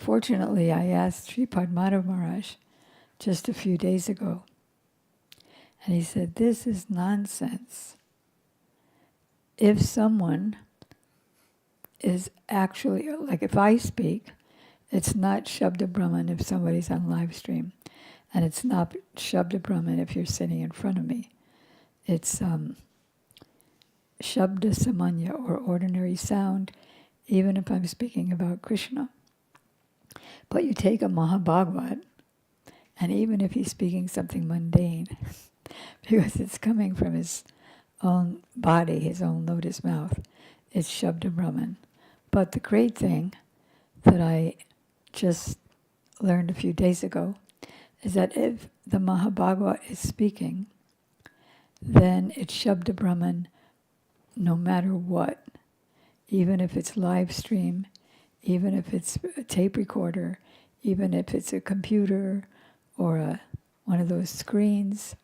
fortunately, I asked Sripad Madhav Maharaj just a few days ago, and he said, this is nonsense. If someone is actually, like if I speak, it's not Shabda Brahman if somebody's on live stream, and it's not Shabda Brahman if you're sitting in front of me. It's Shabda Samanya, or ordinary sound, even if I'm speaking about Krishna. But you take a Mahabhagavat, and even if he's speaking something mundane, because it's coming from his own body, his own lotus mouth, it's Shabda Brahman. But the great thing that I just learned a few days ago is that if the Mahabhagavat is speaking, then it's Shabda Brahman no matter what. Even if it's live stream, even if it's a tape recorder, even if it's a computer or one of those screens,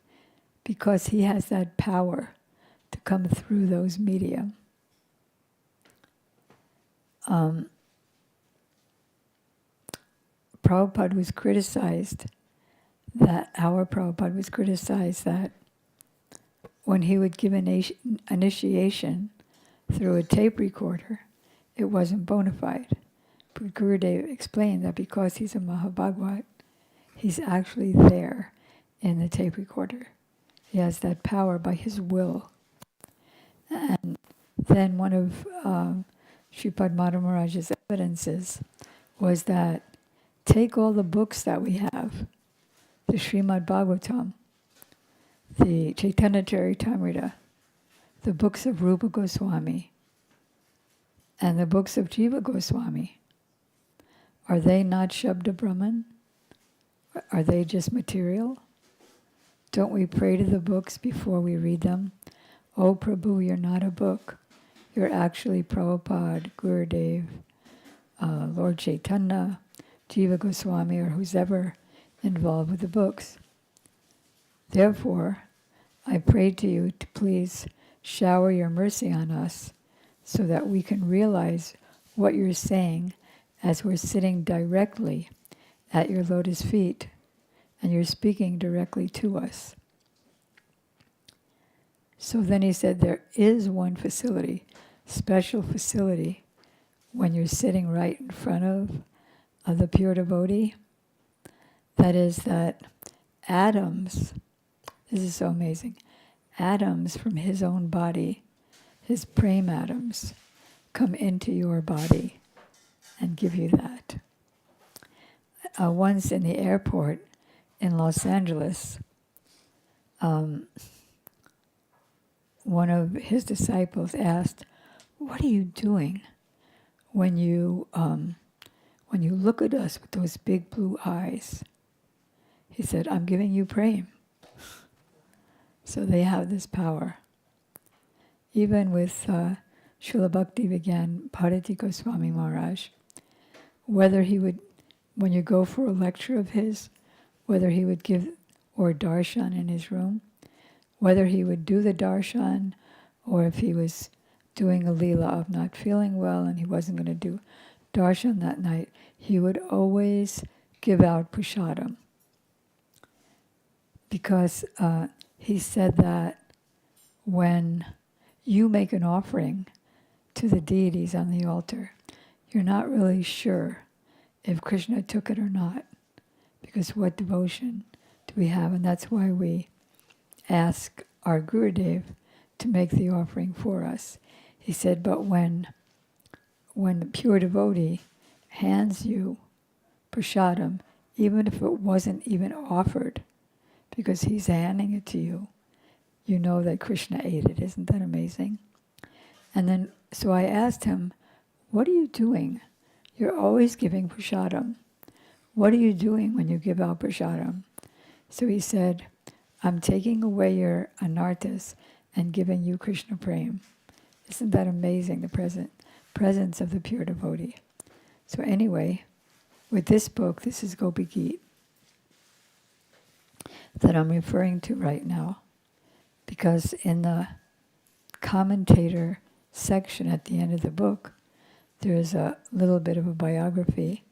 because he has that power to come through those media. Prabhupada was criticized that, our Prabhupada was criticized that when he would give initiation through a tape recorder, it wasn't bona fide. But Gurudev explained that because he's a Mahabhagavat, he's actually there in the tape recorder. He has that power by his will. And then one of Sripad Madhav Maharaj's evidences was that take all the books that we have, the Srimad Bhagavatam, the Chaitanya Charitamrita, the books of Rupa Goswami, and the books of Jiva Goswami. Are they not Shabda Brahman? Are they just material? Don't we pray to the books before we read them? Oh Prabhu, you're not a book. You're actually Prabhupada, Gurudev, Lord Chaitanya, Jiva Goswami, or who's ever involved with the books. Therefore, I pray to you to please shower your mercy on us so that we can realize what you're saying as we're sitting directly at your lotus feet and you're speaking directly to us. So then he said there is one facility, special facility, when you're sitting right in front of the pure devotee. That is that atoms, this is so amazing, atoms from his own body, his prema atoms, come into your body and give you that. Once in the airport in Los Angeles, one of his disciples asked, "What are you doing when you look at us with those big blue eyes?" He said, "I'm giving you prema." So they have this power. Even with Srila Bhakti began Bharati Goswami Maharaj, whether he would, when you go for a lecture of his, whether he would give or darshan in his room, whether he would do the darshan, or if he was doing a leela of not feeling well and he wasn't going to do darshan that night, he would always give out prasadam. Because he said that when you make an offering to the deities on the altar, you're not really sure if Krishna took it or not, because what devotion do we have? And that's why we ask our Gurudev to make the offering for us. He said, but when the pure devotee hands you prasadam, even if it wasn't even offered, because he's handing it to you, you know that Krishna ate it. Isn't that amazing? And then, so I asked him, what are you doing? You're always giving prasadam. What are you doing when you give out prasadam? So he said, I'm taking away your anarthas and giving you Krishna prema. Isn't that amazing, the presence of the pure devotee? So anyway, with this book, this is Gopi Geet that I'm referring to right now, because in the commentator section at the end of the book, there's a little bit of a biography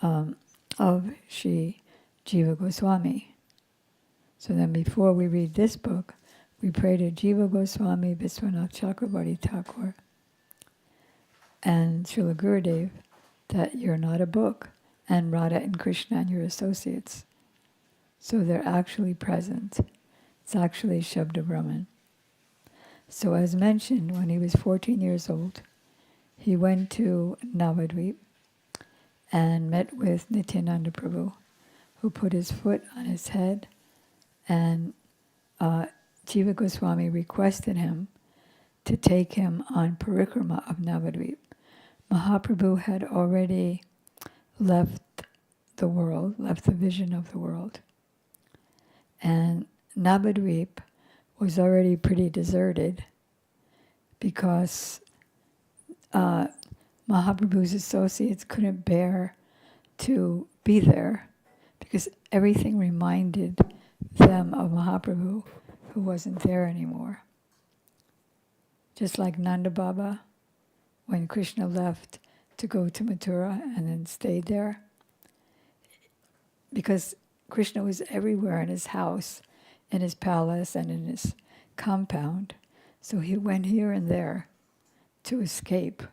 of Sri Jiva Goswami. So then before we read this book, we pray to Jiva Goswami, Viswanath Chakrabarti Thakur, and Srila Gurudev that you're not a book, and Radha and Krishna and your associates. So they're actually present. It's actually Shabda Brahman. So as mentioned, when he was 14 years old, he went to Navadvip and met with Nityananda Prabhu, who put his foot on his head, and Jiva Goswami requested him to take him on parikrama of Navadvip. Mahaprabhu had already left the world, left the vision of the world. And Navadvip was already pretty deserted because Mahaprabhu's associates couldn't bear to be there because everything reminded them of Mahaprabhu, who wasn't there anymore. Just like Nanda Baba, when Krishna left to go to Mathura and then stayed there, because Krishna was everywhere in his house, in his palace, and in his compound. So he went here and there to escape.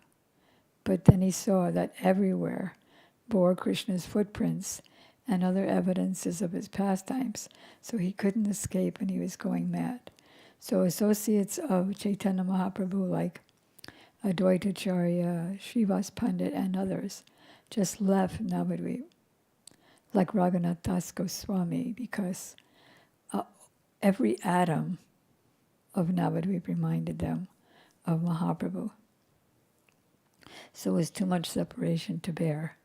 But then he saw that everywhere bore Krishna's footprints and other evidences of his pastimes. So he couldn't escape and he was going mad. So associates of Chaitanya Mahaprabhu like Advaitacharya, Srivas Pandit, and others just left Navadvip, like Raghunath Das Goswami, because every atom of Navadvip reminded them of Mahaprabhu. So it was too much separation to bear.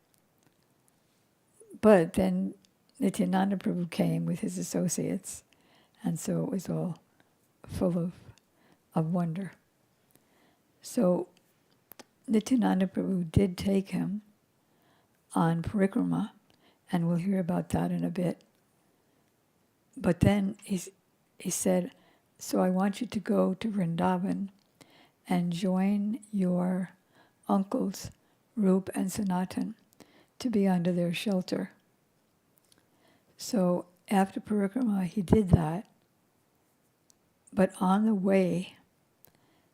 But then Nityananda Prabhu came with his associates, and so it was all full of wonder. So Nityananda Prabhu did take him on parikrama, and we'll hear about that in a bit. But then he said, so I want you to go to Vrindavan and join your uncles, Rup and Sanatan, to be under their shelter. So after parikrama, he did that. But on the way,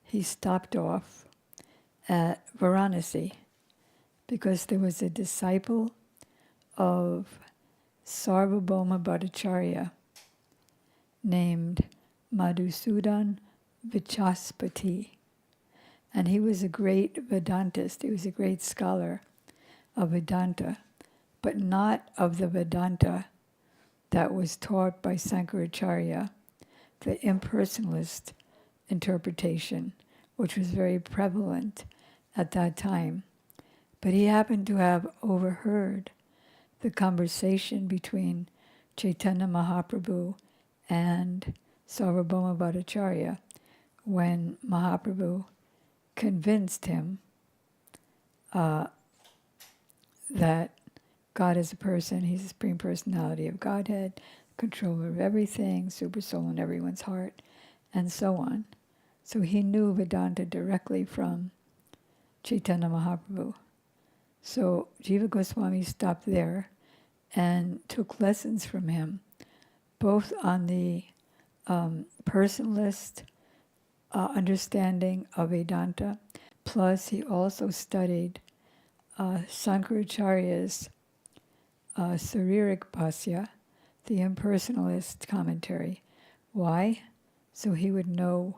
he stopped off at Varanasi because there was a disciple of Sarvabhauma Bhattacharya named Madhusudan Vichaspati. And he was a great Vedantist. He was a great scholar of Vedanta, but not of the Vedanta that was taught by Sankaracharya, the impersonalist interpretation, which was very prevalent at that time. But he happened to have overheard the conversation between Chaitanya Mahaprabhu and Sarvabhauma Bhattacharya when Mahaprabhu convinced him that God is a person, he's the Supreme Personality of Godhead, controller of everything, super soul in everyone's heart, and so on. So he knew Vedanta directly from Chaitanya Mahaprabhu. So Jiva Goswami stopped there and took lessons from him, both on the personalist understanding of Vedanta, plus he also studied Sankaracharya's Saririk Bhasya, the impersonalist commentary. Why? So he would know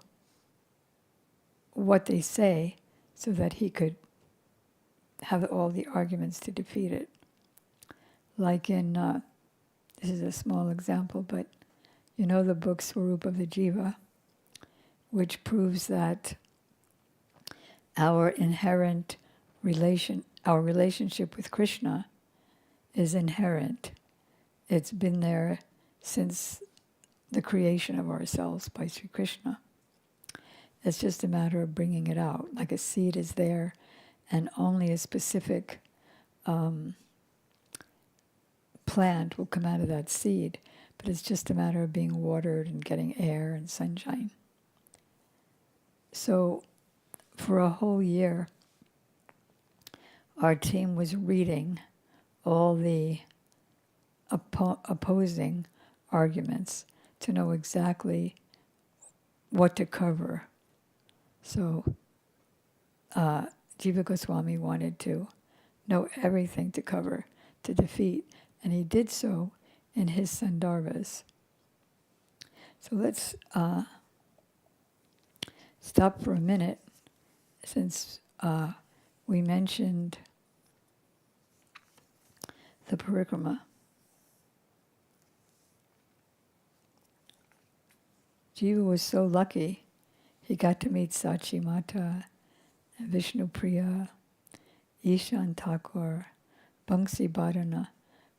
what they say so that he could have all the arguments to defeat it. Like in, this is a small example, but you know the book Swarup of the Jiva, which proves that our inherent our relationship with Krishna is inherent. It's been there since the creation of ourselves by Sri Krishna. It's just a matter of bringing it out. Like a seed is there, and only a specific plant will come out of that seed. But it's just a matter of being watered and getting air and sunshine. So for a whole year, our team was reading all the opposing arguments to know exactly what to cover. So Jiva Goswami wanted to know everything to cover, to defeat, and he did so in his Sandarbhas. So let's stop for a minute, since we mentioned the parikrama. Jiva was so lucky. He got to meet Sachi Mata, Vishnu Priya, Ishan Thakur, Bangsi Badana.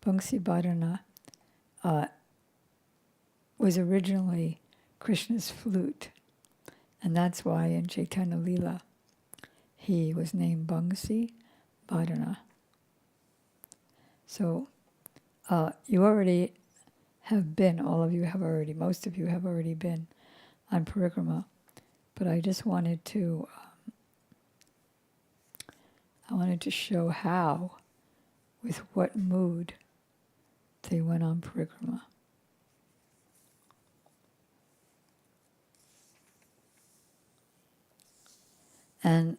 Bangsi Badana was originally Krishna's flute, and that's why in Chaitanya Lila he was named Bangsi Badana. So you already have been, all of you have already, most of you have already been on parikrama, but I just wanted to show how, with what mood they went on parikrama. And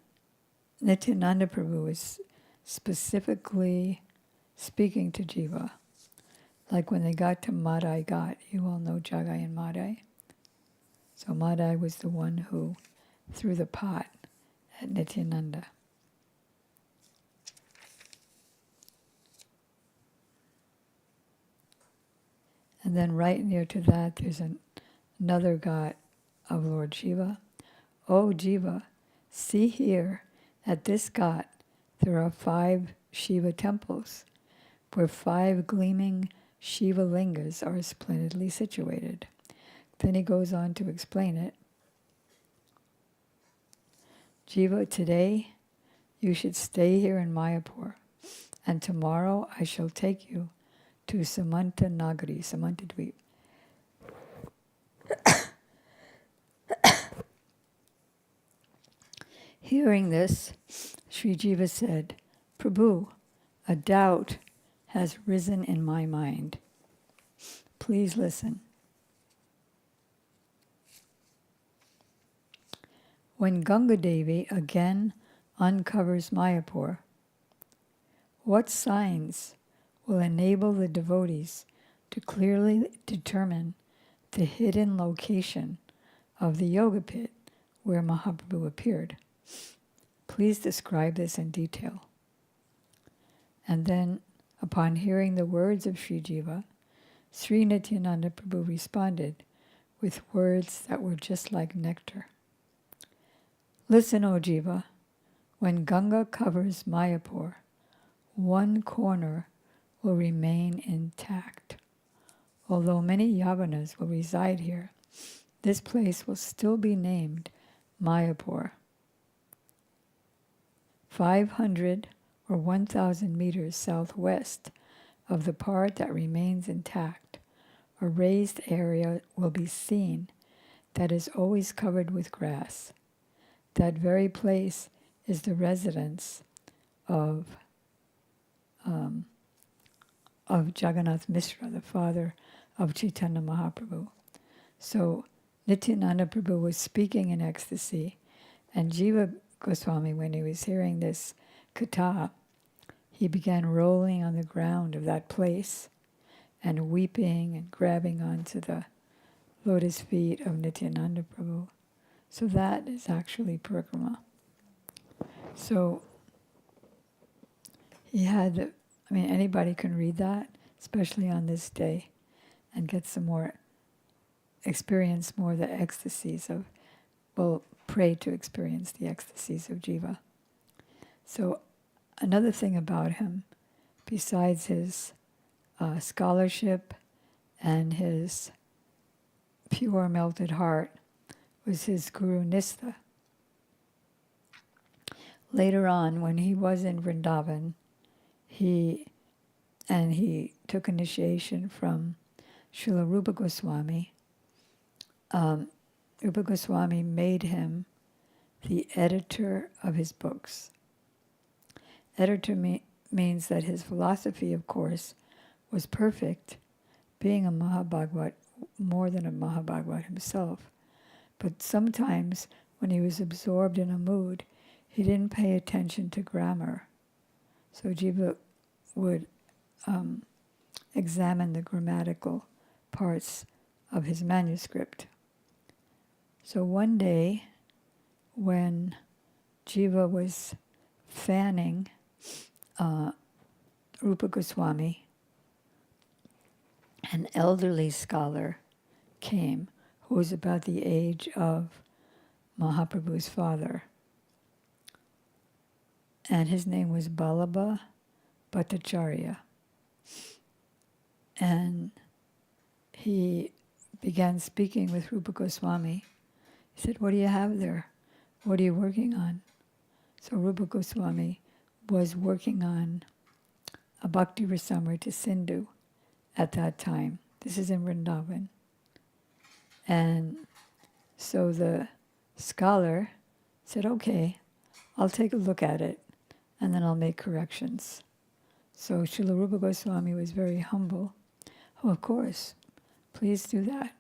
Nityananda Prabhu is specifically speaking to Jiva. Like when they got to Madai Ghat, you all know Jagai and Madai. So Madai was the one who threw the pot at Nityananda. And then right near to that, there's another Ghat of Lord Jiva. Oh Jiva, see here, at this Ghat, there are 5 Shiva temples, where 5 gleaming Shiva lingas are splendidly situated. Then he goes on to explain it. Jiva, today you should stay here in Mayapur, and tomorrow I shall take you to Samanta Nagari, Samanta Dweep. Hearing this, Sri Jiva said, Prabhu, a doubt has risen in my mind. Please listen. When Ganga Devi again uncovers Mayapur, what signs will enable the devotees to clearly determine the hidden location of the yoga pit where Mahaprabhu appeared? Please describe this in detail. And then, upon hearing the words of Sri Jiva, Sri Nityananda Prabhu responded with words that were just like nectar. Listen, O Jiva, when Ganga covers Mayapur, one corner will remain intact. Although many Yavanas will reside here, this place will still be named Mayapur. 500 or 1,000 meters southwest of the part that remains intact, a raised area will be seen that is always covered with grass. That very place is the residence of Jagannath Mishra, the father of Chaitanya Mahaprabhu. So Nityananda Prabhu was speaking in ecstasy, and Jiva Goswami, when he was hearing this katha, he began rolling on the ground of that place and weeping and grabbing onto the lotus feet of Nityananda Prabhu. So that is actually parikrama. So he had, anybody can read that, especially on this day, and get some more, experience more the ecstasies of, well, pray to experience the ecstasies of Jiva. So another thing about him, besides his scholarship and his pure melted heart, was his Guru Nistha. Later on, when he was in Vrindavan, he took initiation from Srila Rupa Goswami. Rupa Goswami made him the editor of his books. Editor means that his philosophy, of course, was perfect, being a Mahabhagavat, more than a Mahabhagavat himself. But sometimes, when he was absorbed in a mood, he didn't pay attention to grammar. So Jiva would examine the grammatical parts of his manuscript. So one day, when Jiva was fanning Rupa Goswami, an elderly scholar came who was about the age of Mahaprabhu's father. And his name was Ballabha Bhattacharya. And he began speaking with Rupa Goswami. He said, "What do you have there? What are you working on?" So Rupa Goswami was working on a Bhakti Rasamrita Sindhu at that time. This is in Vrindavan. And so the scholar said, "Okay, I'll take a look at it, and then I'll make corrections." So Srila Rupa Goswami was very humble. "Oh, of course, please do that."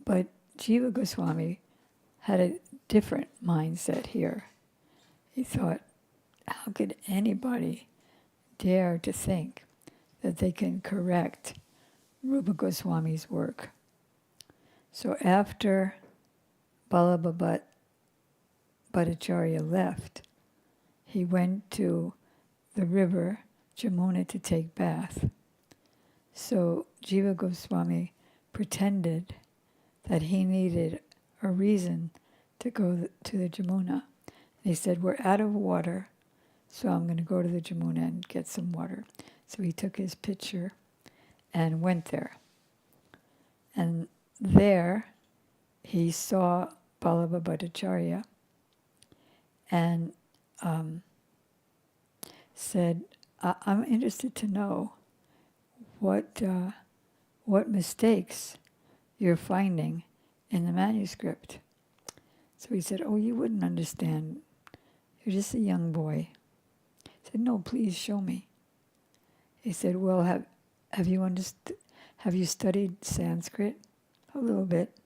But Jiva Goswami had a different mindset here. He thought, how could anybody dare to think that they can correct Rupa Goswami's work? So after Ballabha Bhattacharya left, he went to the river Jamuna to take bath. So Jiva Goswami pretended that he needed a reason to go to the Jamuna. And he said, "We're out of water, so I'm going to go to the Jamuna and get some water." So he took his pitcher and went there. And there he saw Ballabha Bhattacharya and said, "I'm interested to know what mistakes you're finding in the manuscript." So he said, "Oh, you wouldn't understand. You're just a young boy." He said, "No, please show me." He said, "Well, have you studied Sanskrit?" "A little bit."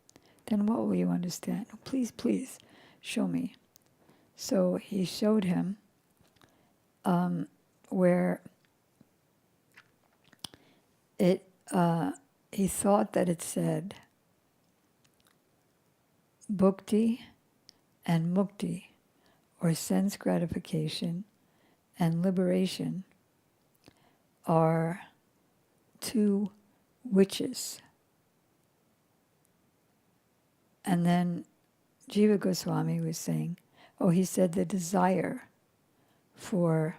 "Then what will you understand?" "Oh, please, show me." So he showed him where he thought that it said bhukti and mukti, or sense gratification and liberation, are two witches. And then Jiva Goswami was saying, he said the desire for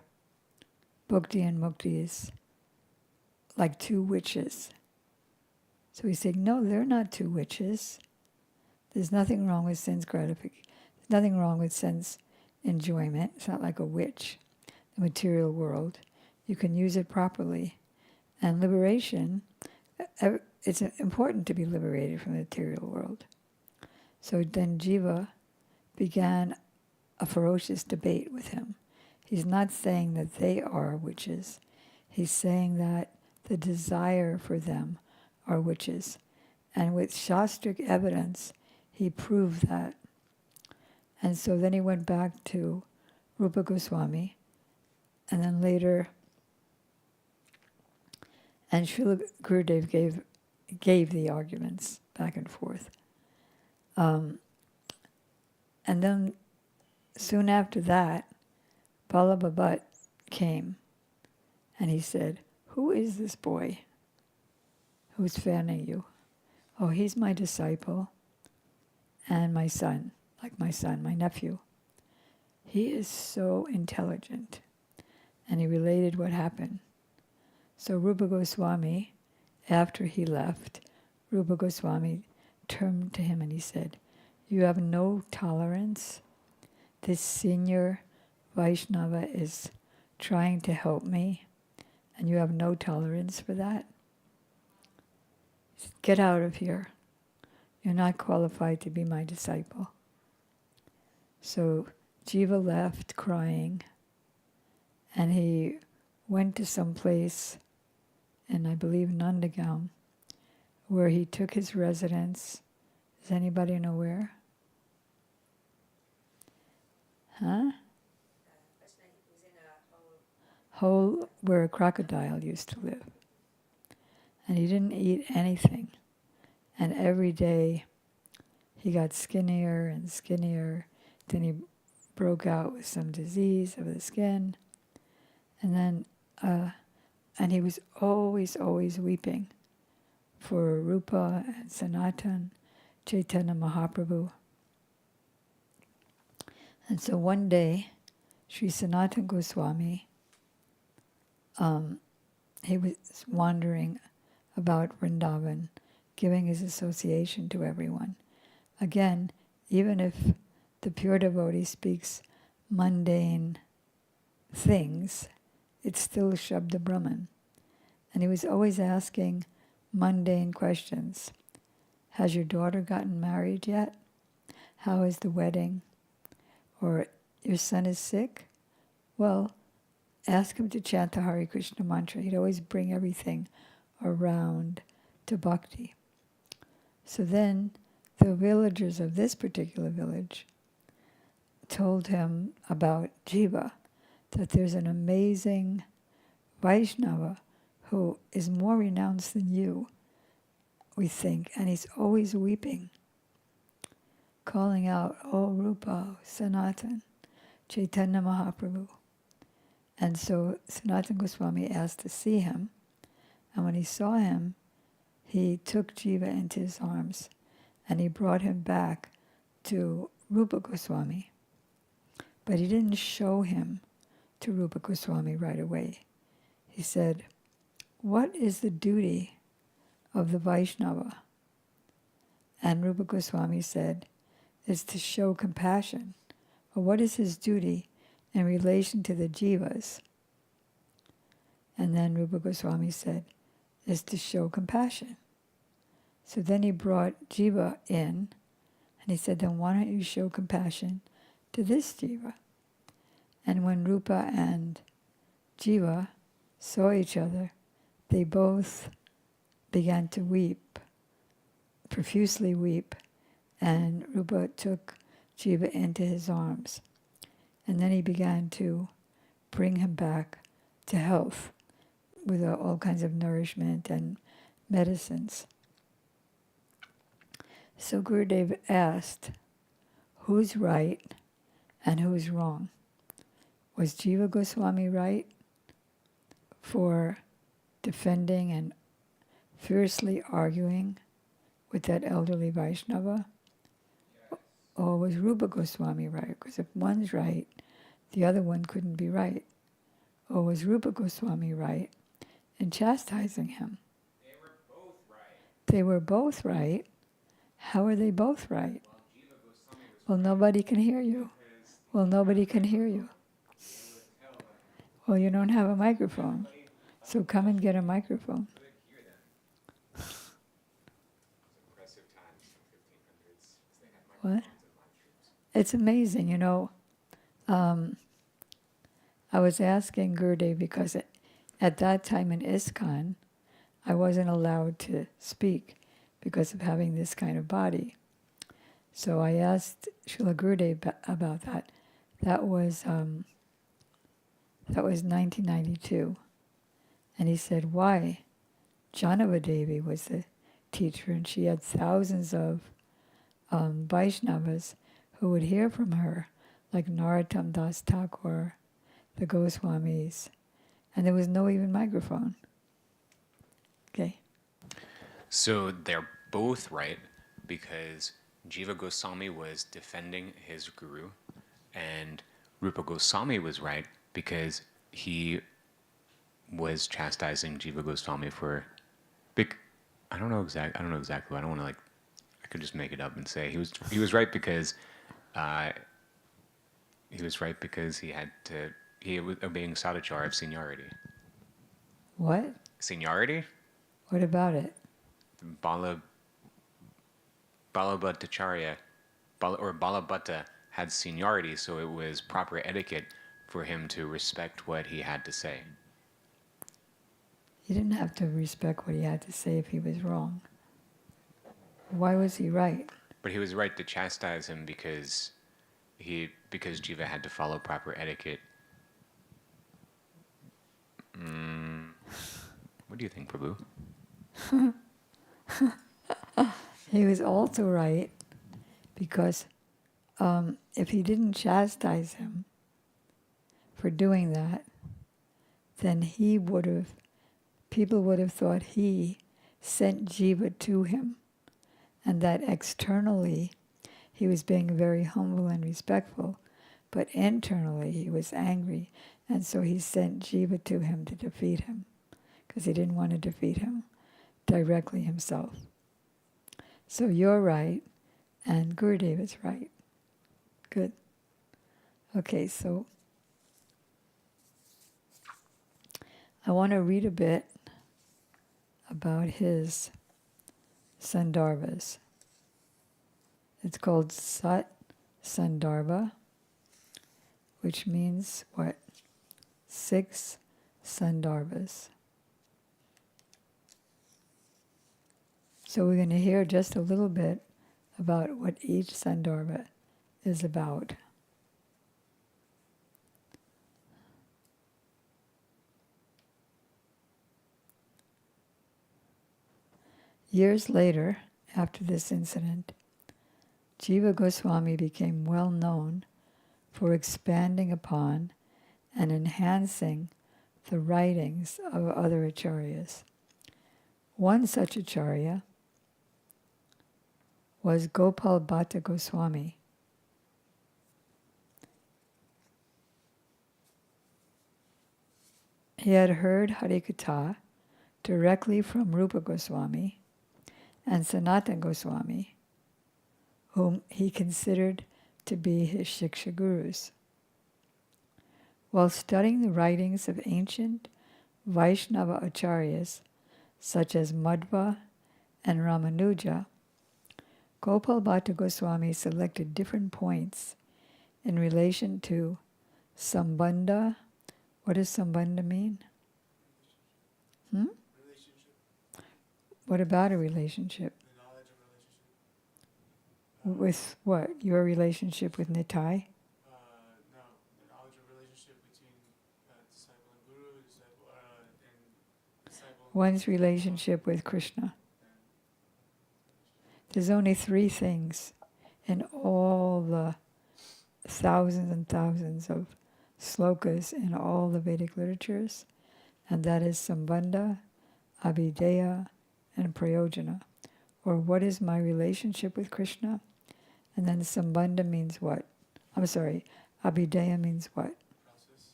bhukti and mukti is like two witches. So he's saying, no, they're not two witches. There's nothing wrong with sense gratification. There's nothing wrong with sense enjoyment. It's not like a witch, the material world. You can use it properly. And liberation, it's important to be liberated from the material world. So then Jiva began a ferocious debate with him. He's not saying that they are witches. He's saying that the desire for them are witches. And with Shastric evidence, he proved that. And so then he went back to Rupa Goswami, and then later, and Srila Gurudev gave the arguments back and forth. And then soon after that, Ballabha Bhatt came, and he said, "Who is this boy who's fanning you?" "Oh, he's my disciple and my son, my nephew. He is so intelligent." And he related what happened. So Rupa Goswami, after he left, Rupa Goswami turned to him and he said, "You have no tolerance. This senior Vaishnava is trying to help me, and you have no tolerance for that? Get out of here. You're not qualified to be my disciple." So Jiva left crying, and he went to some place in, I believe, Nandagaon, where he took his residence. Does anybody know where? Huh? Hole where a crocodile used to live. And he didn't eat anything. And every day he got skinnier and skinnier. Then he broke out with some disease of the skin. And then, and he was always weeping for Rupa and Sanatan, Chaitanya Mahaprabhu. And so one day, Sri Sanatana Goswami, he was wandering about Vrindavan, giving his association to everyone. Again, even if the pure devotee speaks mundane things, it's still Shabda Brahman. And he was always asking mundane questions. Has your daughter gotten married yet? How is the wedding? Or your son is sick? Well, ask him to chant the Hare Krishna mantra. He'd always bring everything around to bhakti. So then the villagers of this particular village told him about Jiva, that there's an amazing Vaishnava who is more renounced than you, we think, and he's always weeping, calling out, "Oh Rupa, Sanatan, Chaitanya Mahaprabhu." And so Sanatana Goswami asked to see him, and when he saw him, he took Jiva into his arms, and he brought him back to Rupa Goswami. But he didn't show him to Rupa Goswami right away. He said, "What is the duty of the Vaishnava?" And Rupa Goswami said, "Is to show compassion." Or what is his duty in relation to the Jivas? And then Rupa Goswami said, "Is to show compassion." So then he brought Jiva in, and he said, "Then why don't you show compassion to this Jiva?" And when Rupa and Jiva saw each other, they both began to weep, profusely weep, and Rupa took Jiva into his arms. And then he began to bring him back to health with all kinds of nourishment and medicines. So Gurudev asked, who's right and who's wrong? Was Jiva Goswami right for defending and fiercely arguing with that elderly Vaishnava? Yes. Or was Rupa Goswami right? Because if one's right, the other one couldn't be right. Or was Rupa Goswami right in chastising him? They were both right. They were both right. How are they both right? Well, Jiva Goswami was Well, right nobody can hear you. Well, nobody can hear you. Well, you don't have a microphone. So come and get a microphone. Could hear them. It was impressive times in the 1500s. They had What? microphones and live streams. It's amazing, you know. I was asking Gurudev because at that time in ISKCON, I wasn't allowed to speak because of having this kind of body. So I asked Srila Gurudev about that. That was 1992. And he said, why? Janava Devi was the teacher, and she had thousands of Vaishnavas who would hear from her, like Narottam Das Thakur, the Goswamis, and there was no even microphone. Okay. So they're both right because Jiva Goswami was defending his guru, and Rupa Goswami was right because he was chastising Jiva Goswami for I don't know exactly. I don't want to I could just make it up and say he was right because he was obeying Sadachar of seniority. What? Seniority? What about it? Balabhattacharya or Balabhatta had seniority, so it was proper etiquette for him to respect what he had to say. He didn't have to respect what he had to say if he was wrong. Why was he right? But he was right to chastise him because Jiva had to follow proper etiquette. What do you think, Prabhu? He was also right because if he didn't chastise him for doing that, then people would have thought he sent Jiva to him, and that externally he was being very humble and respectful, but internally he was angry, and so he sent Jiva to him to defeat him, because he didn't want to defeat him directly himself. So you're right, and Gurudev is right. Good. Okay, so I want to read a bit about his Sandarbhas. It's called Sat Sandarbha, which means what? 6 Sandarbhas. So we're going to hear just a little bit about what each Sandarbha is about. Years later, after this incident, Jiva Goswami became well known for expanding upon and enhancing the writings of other acharyas. One such acharya was Gopal Bhatta Goswami. He had heard Harikatha directly from Rupa Goswami and Sanatana Goswami, whom he considered to be his Shiksha Gurus. While studying the writings of ancient Vaishnava acharyas such as Madhva and Ramanuja, Gopal Bhatta Goswami selected different points in relation to Sambandha. What does Sambandha mean? Relationship. What about a relationship? The knowledge of relationship. With what? Your relationship with Nitai? No, the knowledge of relationship between disciple and guru, disciple. One's relationship with Krishna. There's only 3 things in all the thousands and thousands of slokas in all the Vedic literatures, and that is Sambandha, Abhideya, and Prayojana. Or what is my relationship with Krishna? And then Sambandha means what? I'm sorry, Abhideya means what? Process.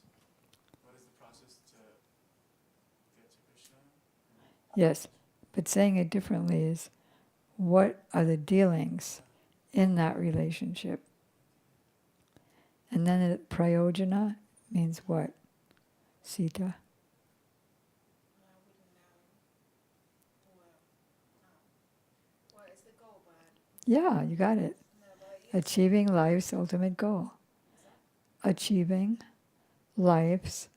What is the process to get to Krishna? Yes, but saying it differently is, what are the dealings in that relationship? And then Prayojana means what? Sita. What is the goal, Brad? Yeah, you got it. No, but you Achieving life's ultimate goal. Achieving life's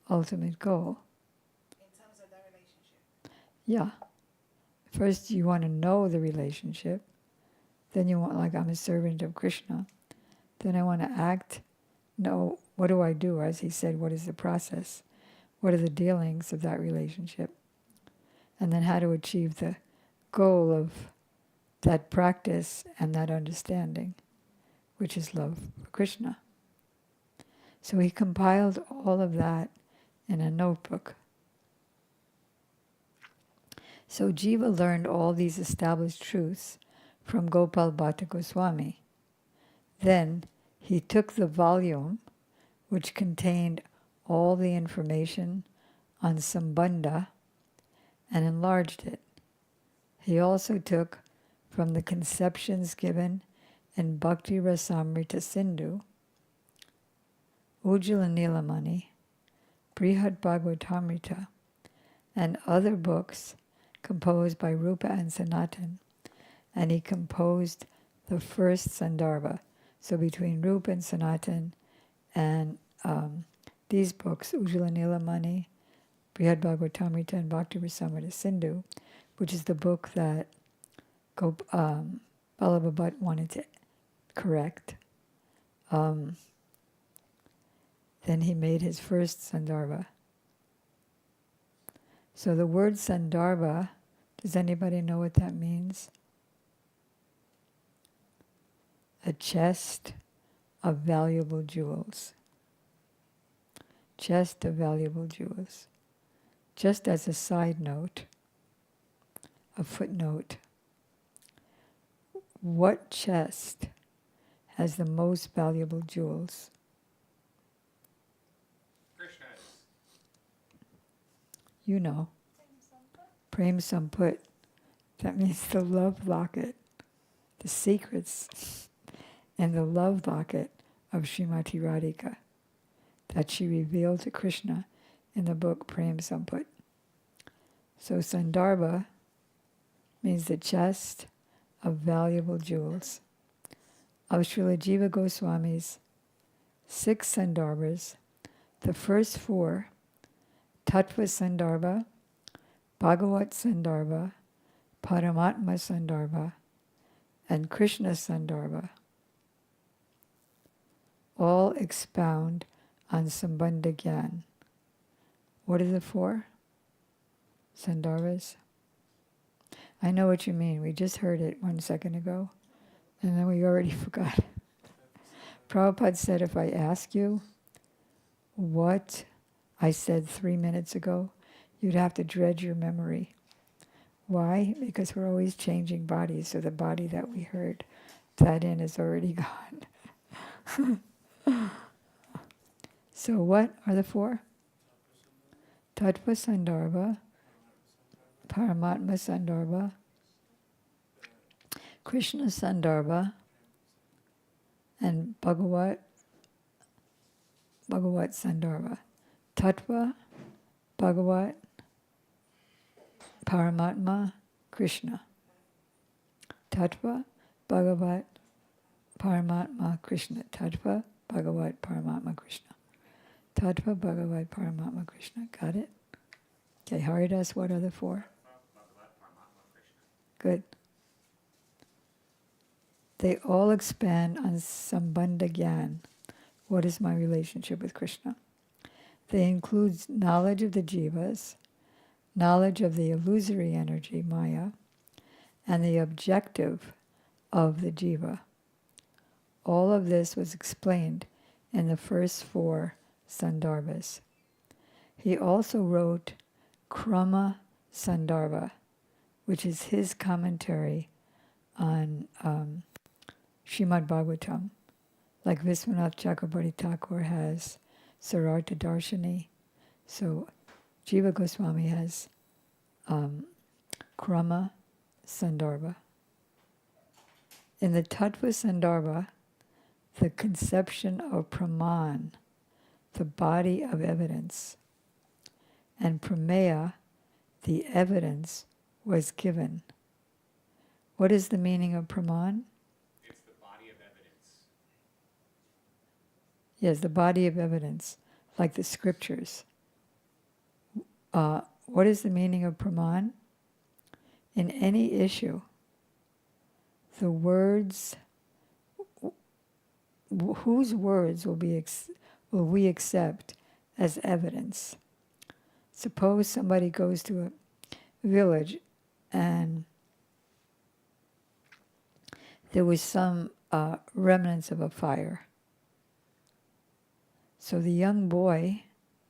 ultimate goal. in terms of the relationship. Yeah. First you want to know the relationship. Then you want, like, I'm a servant of Krishna. Then I want to act. No, what do I do? As he said, what is the process? What are the dealings of that relationship? And then how to achieve the goal of that practice and that understanding, which is love for Krishna. So he compiled all of that in a notebook. So Jiva learned all these established truths from Gopal Bhatta Goswami. Then he took the volume which contained all the information on Sambandha and enlarged it. He also took from the conceptions given in Bhakti Rasamrita Sindhu, Ujjala Nilamani, Brihad Bhagavatamrita, and other books composed by Rupa and Sanatan, and he composed the first Sandarbha. So between Rupa and Sanatan and these books, Ujjvala Nilamani, Brihad Bhagavatamrita, and Bhakti Rasamrita Sindhu, which is the book that Ballabha Bhatt wanted to correct, then he made his first Sandarbha. So the word Sandarbha, does anybody know what that means? A chest of valuable jewels. Chest of valuable jewels. Just as a side note, a footnote, what chest has the most valuable jewels? Krishna's. You know. Prem Samput. That means the love locket, the secrets and the love locket of Srimati Radhika that she revealed to Krishna in the book Prem Samput. So Sandarbha means the chest of valuable jewels. Of Srila Jiva Goswami's 6 Sandarbhas, the first 4, Tattva Sandarbha, Bhagavat Sandarbha, Paramatma Sandarbha, and Krishna Sandarbha, all expound on Sambandha Gyan. What are the 4 Sandarbhas? I know what you mean. We just heard it 1 second ago, and then we already forgot. Prabhupada said, if I ask you what I said 3 minutes ago, you'd have to dredge your memory. Why? Because we're always changing bodies, so the body that we heard that in is already gone. So what are the 4? Tattva Sandarbha, Paramatma Sandarbha, Krishna Sandarbha, and Bhagavat Sandarbha. Tattva, Bhagavat, Paramatma, Krishna. Tattva, Bhagavat, Paramatma, Krishna. Tattva, Bhagavat, Paramatma, Krishna. Tattva, Bhagavat, Paramatma, Krishna. Got it? Okay, Haridas, what are the 4? Good. They all expand on Sambandha Gyan. What is my relationship with Krishna? They include knowledge of the jivas, knowledge of the illusory energy, Maya, and the objective of the jiva. All of this was explained in the first 4 Sandarbhas. He also wrote Krama Sandarbha, which is his commentary on Srimad Bhagavatam, like Viswanath Chakrabarti Thakur has Sarartha Darshani. So Jiva Goswami has Krama Sandarbha. In the Tattva Sandarbha, the conception of Praman, the body of evidence, and Prameya, the evidence, was given. What is the meaning of Praman? It's the body of evidence. Yes, the body of evidence, like the scriptures. What is the meaning of Praman? In any issue, the words, whose words will we accept as evidence? Suppose somebody goes to a village and there was some remnants of a fire. So the young boy,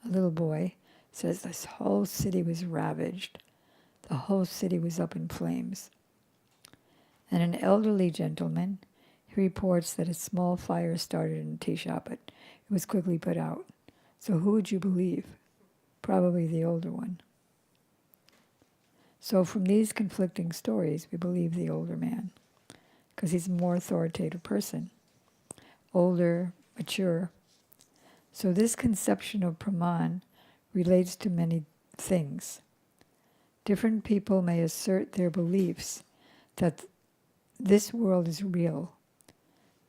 a little boy, says this whole city was ravaged. The whole city was up in flames. And an elderly gentleman, he reports that a small fire started in a tea shop, but it was quickly put out. So who would you believe? Probably the older one. So from these conflicting stories, we believe the older man, because he's a more authoritative person, older, mature. So this conception of Praman relates to many things. Different people may assert their beliefs that this world is real.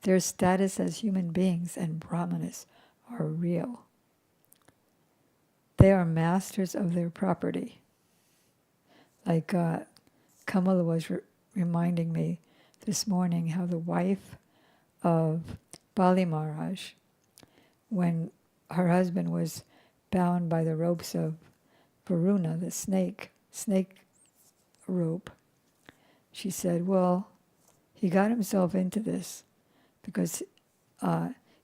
Their status as human beings and brahmanas are real. they are masters of their property. Like Kamala was reminding me this morning how the wife of Bali Maharaj, when her husband was bound by the ropes of Varuna, the snake rope, she said, well, he got himself into this because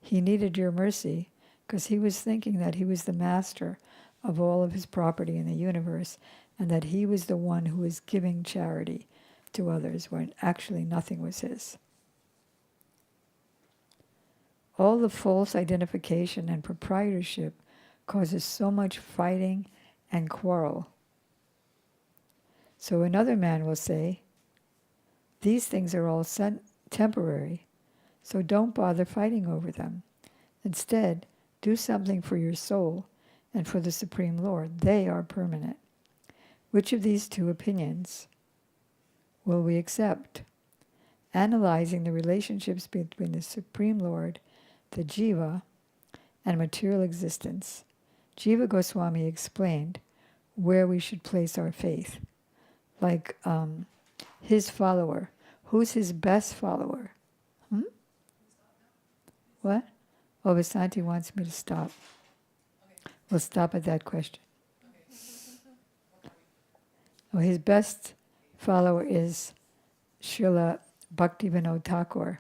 he needed your mercy, because he was thinking that he was the master of all of his property in the universe, and that he was the one who was giving charity to others when actually nothing was his. All the false identification and proprietorship causes so much fighting and quarrel. So another man will say, these things are all temporary, so don't bother fighting over them. Instead, do something for your soul and for the Supreme Lord. They are permanent. Which of these two opinions will we accept? Analyzing the relationships between the Supreme Lord, the Jiva, and material existence, Jiva Goswami explained where we should place our faith. Like his follower. Who's his best follower? What? Oh, Vasanti wants me to stop. We'll stop at that question. Oh, his best follower is Srila Bhaktivinoda Thakur.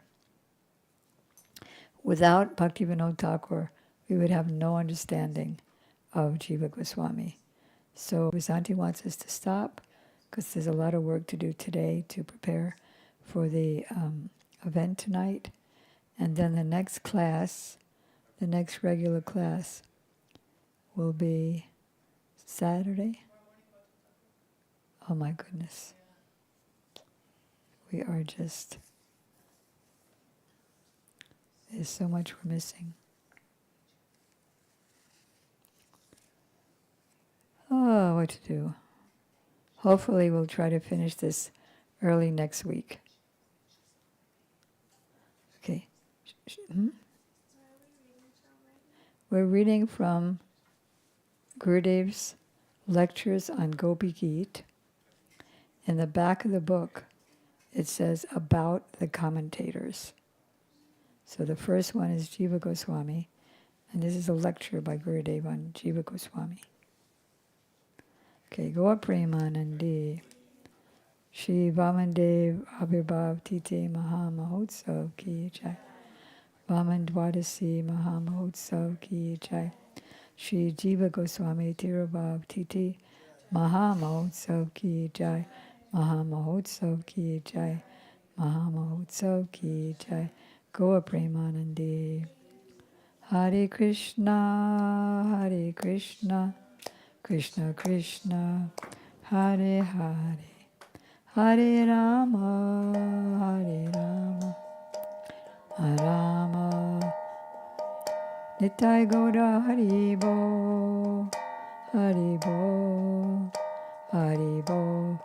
Without Bhaktivinoda Thakur, we would have no understanding of Jiva Goswami. So Vasanti wants us to stop because there's a lot of work to do today to prepare for the event tonight. And then the next class, the next regular class, will be Saturday. Oh my goodness. We are just, there's so much we're missing. Oh, what to do. Hopefully we'll try to finish this early next week. Okay. We're reading from Gurudev's lectures on Gopi Geet. In the back of the book, it says about the commentators. So the first one is Jiva Goswami, and this is a lecture by Gurudev on Jiva Goswami. Okay, Gaur Premanandi. Shri Vamandev Abhirbhav Tite Maha Mahotsav Ki Jai. Vaman Dwadasi Maha Mahotsav Ki Jai. Shri Jiva Goswami Tirabhav Tite Maha Mahotsav Ki Jai. Maha Mahotsav Ki Jai. Maha Mahotsav Ki Jai. Gaur Premanandi. Hare Krishna, Hare Krishna, Krishna Krishna, Hare Hare, Hare Rama, Hare Rama, Rama, Nitai Gaura Haribo, Haribo, Haribo,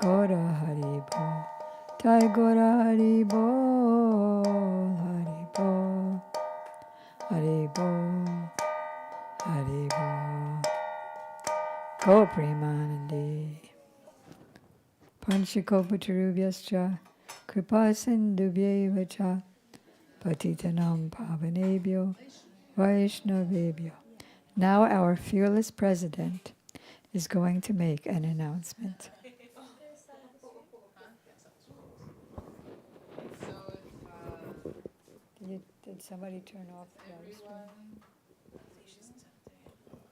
Gaura Haribo, Tai Gaura Haribo, Haribo, Haribo, Haribo. Gaur Premanandi. Panchakopatarubhyascha kripa sindhubhyeva cha patitanam pavanebhyo vaishnavebhyo. Now our fearless president is going to make an announcement. Did somebody turn off the live stream?